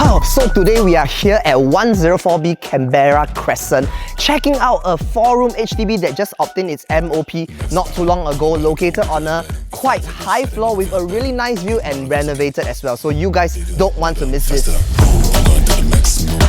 So today we are here at 104B Canberra Crescent, checking out a 4-room HDB that just obtained its MOP not too long ago, located on a quite high floor with a really nice view and renovated as well. So you guys don't want to miss this.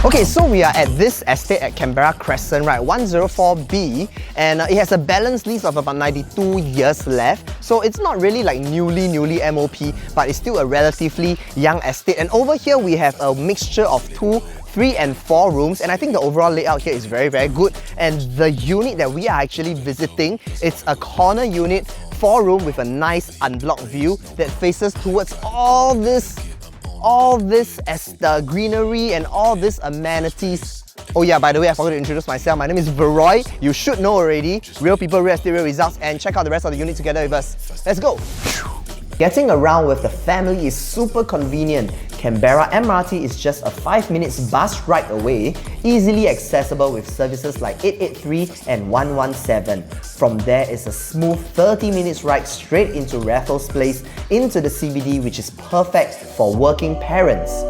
Okay, so we are at this estate at Canberra Crescent, right, 104B, and it has a balance lease of about 92 years left. So it's not really like newly MOP, but it's still a relatively young estate. And over here we have a mixture of 2, 3 and 4 rooms, and I think the overall layout here is very good. And the unit that we are actually visiting, it's a corner unit, 4-room with a nice unblocked view that faces towards all this as the greenery and all these amenities. Oh yeah, by the way, I forgot to introduce myself. My name is Veroy. You should know already. Real people, real estate, real results, and check out the rest of the unit together with us. Let's go! Getting around with the family is super convenient. Canberra MRT is just a 5 minutes bus ride away, easily accessible with services like 883 and 117. From there is a smooth 30 minutes ride straight into Raffles Place into the CBD, which is perfect for working parents.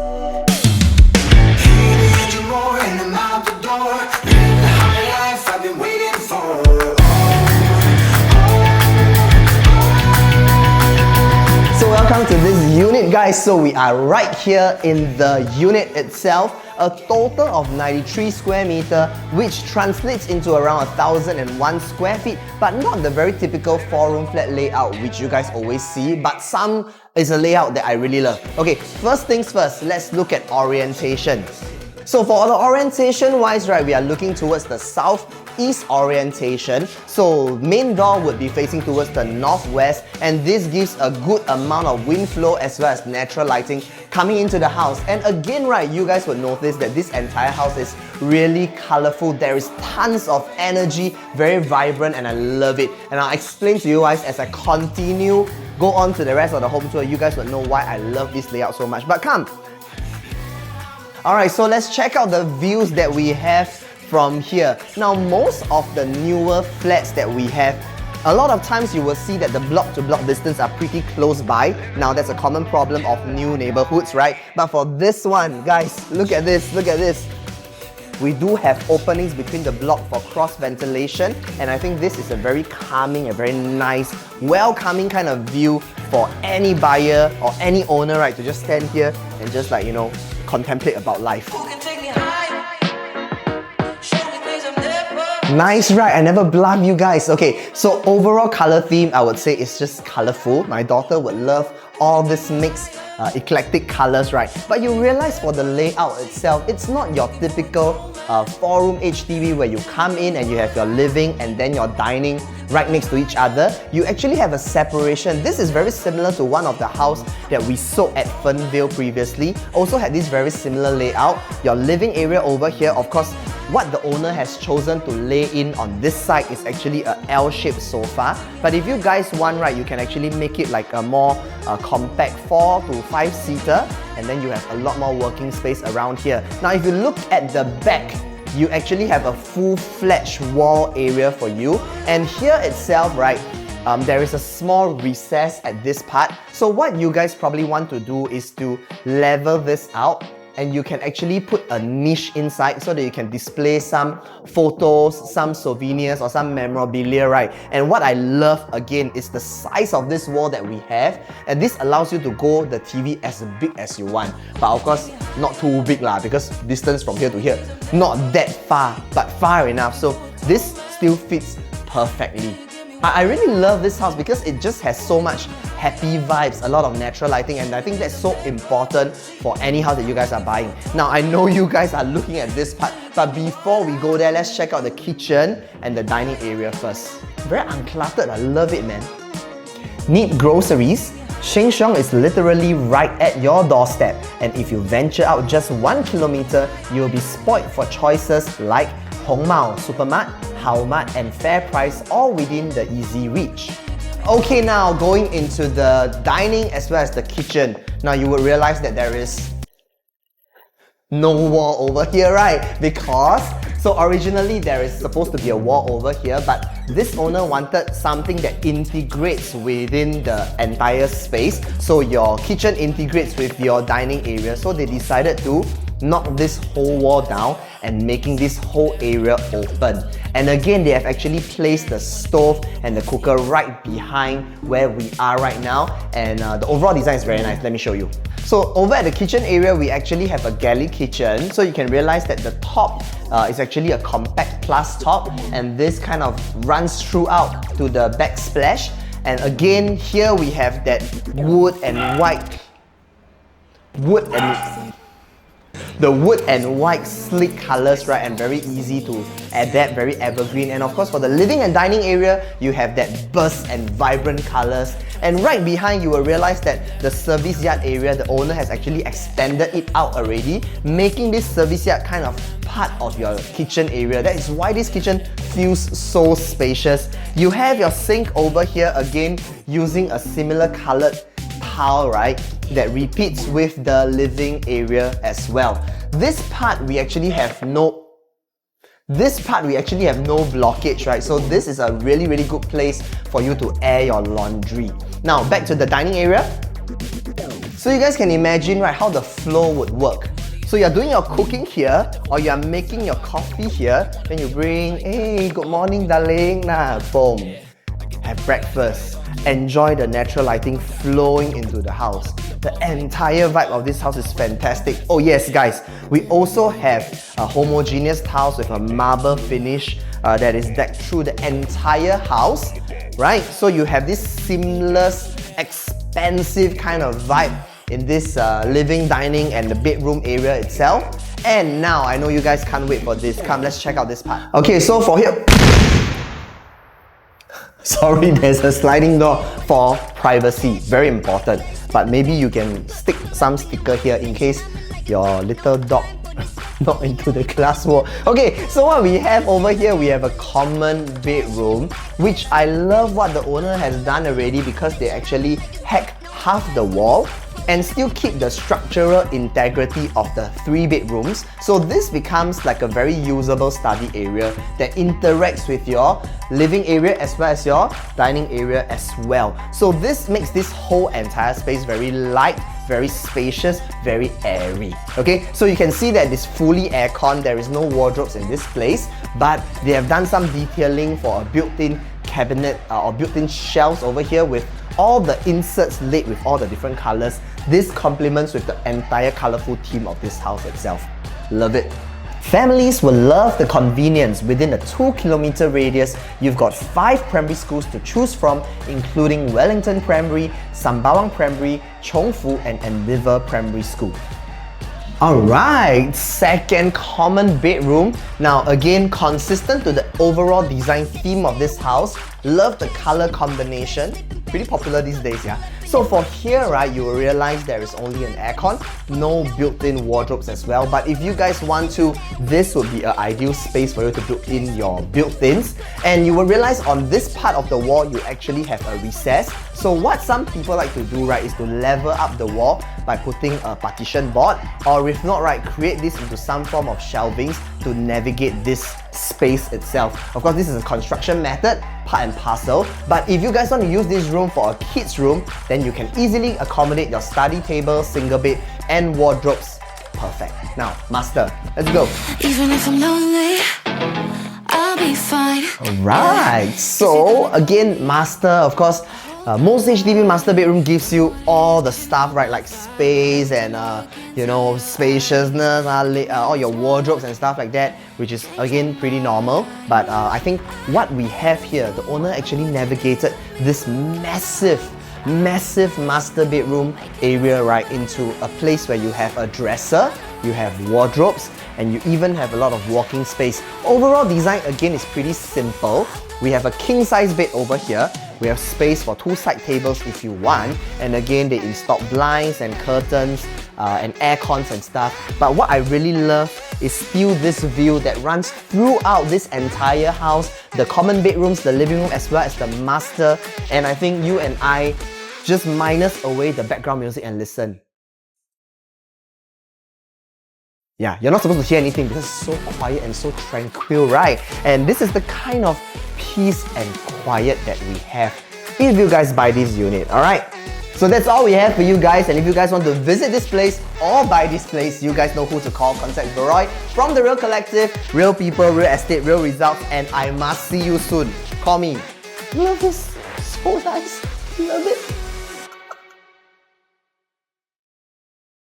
Welcome to this unit, guys. So we are right here in the unit itself, a total of 93 square meter, which translates into around 1,001 square feet, but not the very typical 4-room flat layout which you guys always see, but some is a layout that I really love. Okay, first things first, let's look at orientation. So for the orientation wise, right, we are looking towards the southeast orientation. So main door would be facing towards the northwest, and this gives a good amount of wind flow as well as natural lighting coming into the house. And again, right, you guys would notice that this entire house is really colorful. There is tons of energy, very vibrant, and I love it. And I'll explain to you guys as I continue, go on to the rest of the home tour. You guys would know why I love this layout so much. But come! Alright, so let's check out the views that we have from here. Now, most of the newer flats that we have, a lot of times you will see that the block-to-block distance are pretty close by. Now, that's a common problem of new neighborhoods, right? But for this one, guys, look at this. We do have openings between the block for cross ventilation, and I think this is a very calming, a very nice, welcoming kind of view for any buyer or any owner, right, to just stand here and just like, you know, contemplate about life. Nice, right? I never bluff you guys. Okay, so overall color theme, I would say it's just colorful. My daughter would love all this mixed eclectic colors, right? But you realize for the layout itself, it's not your typical 4-room HDB where you come in and you have your living and then your dining right next to each other. You actually have a separation. This is very similar to one of the house that we sold at Fernvale previously. Also had this very similar layout. Your living area over here, of course, what the owner has chosen to lay in on this side is actually a L-shaped sofa. But if you guys want, right, you can actually make it like a more compact 4 to 5 seater, and then you have a lot more working space around here. Now, if you look at the back, you actually have a full-fledged wall area for you. And here itself, right, there is a small recess at this part. So what you guys probably want to do is to level this out, and you can actually put a niche inside so that you can display some photos, some souvenirs, or some memorabilia, right? And what I love again is the size of this wall that we have, and this allows you to go the TV as big as you want. But of course, not too big lah, because distance from here to here, not that far, but far enough. So this still fits perfectly. I really love this house because it just has so much happy vibes, a lot of natural lighting, and I think that's so important for any house that you guys are buying. Now, I know you guys are looking at this part, but before we go there, let's check out the kitchen and the dining area first. Very uncluttered, I love it, man. Need groceries? Sheng Siong is literally right at your doorstep, and if you venture out just 1 kilometer, you'll be spoilt for choices like Hong Mao Supermart, Hao Mart, and Fair Price, all within the easy reach. Okay, now going into the dining as well as the kitchen. Now you would realize that there is no wall over here, right? Because So originally there is supposed to be a wall over here, but this owner wanted something that integrates within the entire space. So your kitchen integrates with your dining area. So they decided to knock this whole wall down and making this whole area open. And again, they have actually placed the stove and the cooker right behind where we are right now. And the overall design is very nice. Let me show you. So over at the kitchen area, we actually have a galley kitchen. So you can realize that the top is actually a compact plus top, and this kind of runs throughout to the backsplash. And again, here we have that wood and white sleek colors, right, and very easy to adapt, very evergreen. And of course, for the living and dining area, you have that burst and vibrant colors. And right behind, you will realize that the service yard area, the owner has actually extended it out already, making this service yard kind of part of your kitchen area. That is why this kitchen feels so spacious. You have your sink over here, again using a similar colored tile, right, that repeats with the living area as well. This part we actually have no blockage, right? So this is a really good place for you to air your laundry. Now back to the dining area. So you guys can imagine, right, how the flow would work. So you're doing your cooking here, or you're making your coffee here, then you bring, hey, good morning darling, boom, have breakfast. Enjoy the natural lighting flowing into the house. The entire vibe of this house is fantastic. Oh yes guys, we also have a homogeneous tiles with a marble finish that is decked through the entire house, right? So you have this seamless, expansive kind of vibe in this living, dining and the bedroom area itself. And now, I know you guys can't wait for this. Come, let's check out this part. Okay, so for here, sorry, there's a sliding door for privacy, very important. But maybe you can stick some sticker here in case your little dog knock into the glass wall. Okay, so what we have over here, we have a common bedroom, which I love what the owner has done already, because they actually hack half the wall and still keep the structural integrity of the 3 bedrooms. So this becomes like a very usable study area that interacts with your living area as well as your dining area as well. So this makes this whole entire space very light, very spacious, very airy. Okay, so you can see that it's fully aircon. There is no wardrobes in this place, but they have done some detailing for a built-in cabinet or built-in shelves over here with all the inserts laid with all the different colors. This complements with the entire colorful theme of this house itself. Love it. Families will love the convenience. Within a 2-kilometer radius, you've got 5 primary schools to choose from, including Wellington Primary, Sembawang Primary, Chongfu and Endeavour Primary School. Alright, second common bedroom. Now again, consistent to the overall design theme of this house. Love the color combination. Pretty popular these days, yeah. So for here, right, you will realize there is only an aircon, no built-in wardrobes as well. But if you guys want to, this would be an ideal space for you to build in your built-ins. And you will realize on this part of the wall, you actually have a recess. So what some people like to do, right, is to level up the wall by putting a partition board, or if not, right, create this into some form of shelvings to navigate this space itself. Of course, this is a construction method, part and parcel, but if you guys want to use this room for a kid's room, then you can easily accommodate your study table, single bed and wardrobes. Perfect. Now, master, let's go. Even if I'm lonely, I'll be fine. Alright, so again, master, of course, most HDB master bedroom gives you all the stuff, right, like space and you know, spaciousness, all your wardrobes and stuff like that, which is again pretty normal. But I think what we have here, the owner actually navigated this massive master bedroom area right into a place where you have a dresser, you have wardrobes, and you even have a lot of walking space. Overall design again is pretty simple. We have a king size bed over here. We have space for 2 side tables if you want, and again they installed blinds and curtains and air cons and stuff. But what I really love is still this view that runs throughout this entire house, the common bedrooms, the living room as well as the master. And I think you and I just minus away the background music and listen. Yeah, you're not supposed to hear anything because it's so quiet and so tranquil, right? And this is the kind of peace and quiet that we have if you guys buy this unit, alright? So that's all we have for you guys, and if you guys want to visit this place or buy this place, you guys know who to call. Contact Baroy from The Real Collective, real people, real estate, real results, and I must see you soon. Call me. Love this. So nice. Love it.